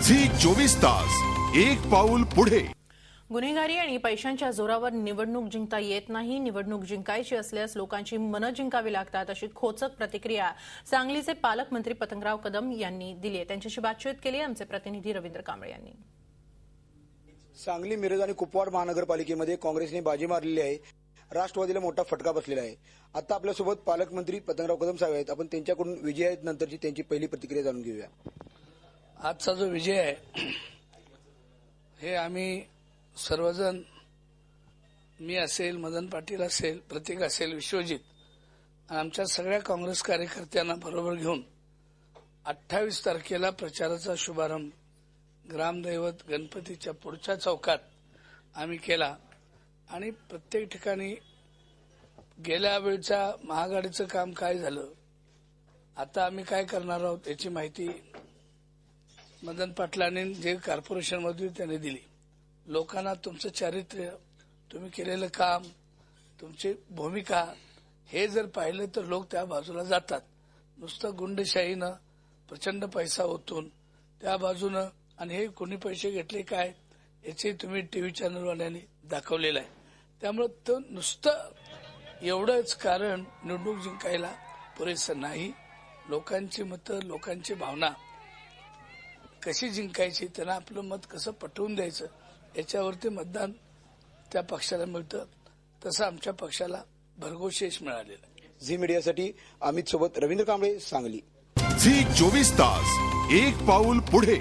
Zee 24 तास एक पाऊल पुढे। गुन्हेगारी आणि पैशांच्या जोरावर निवडणूक जिंकता येत नाही। निवडणूक जिंकायची असल्यास लोकांची मनं जिंकावी लागतात, अशी खोचक प्रतिक्रिया सांगलीचे पालकमंत्री पतंगराव कदम यांनी दिली आहे। त्यांच्याशी बातचीत केली आमचे प्रतिनिधी रवींद्र कांबळे यांनी। सांगली, मिरज आणि कुपवाड महानगरपालिकेमध्ये काँग्रेसने बाजी मारलेली आहे। राष्ट्रवादीला मोठा फटका बसलेला आहे। आता आपल्यासोबत पालकमंत्री पतंगराव कदम साहेब आहेत। आपण त्यांच्याकडून विजयानंतरची त्यांची पहिली प्रतिक्रिया जाणून घेऊया। आजचा जो विजय आहे हे आम्ही सर्वजण, मी असेल, मदन पाटील असेल, प्रतीक असेल, विश्वजित आमच्या सगळ्या काँग्रेस कार्यकर्त्यांना बरोबर घेऊन 28 तारखेला प्रचाराचा शुभारंभ ग्रामदैवत गणपतीच्या पुढच्या चौकात आम्ही केला आणि प्रत्येक ठिकाणी गेल्या वेळच्या महाआघाडीचं काम काय झालं, आता आम्ही काय करणार आहोत याची माहिती मदन पाटलांनी जे कॉर्पोरेशन मध्ये त्यांनी दिली। लोकांना तुमचं चारित्र्य, तुम्ही केलेलं काम, तुमची भूमिका हे जर पाहिलं तर लोक त्या बाजूला जातात। नुसतं गुंडशाहीनं प्रचंड पैसा ओतून त्या बाजूनं, आणि हे कोणी पैसे घेतले काय याचे तुम्ही टीव्ही चॅनलवाल्यांनी दाखवलेलं आहे। त्यामुळे तो नुसतं एवढंच कारण निवडणूक जिंकायला पुरेसं नाही। लोकांची मतं, लोकांची भावना कशी जिंकायची, त्यांना आपलं मत कसं पटवून द्यायचं याच्यावरती मतदान त्या पक्षाला मिळतं। तसं आमच्या पक्षाला भरघोस यश मिळालेलं आहे। झी मीडियासाठी अमित सोबत रवींद्र कांबळे, सांगली। झी 24 तास एक पाऊल पुढे।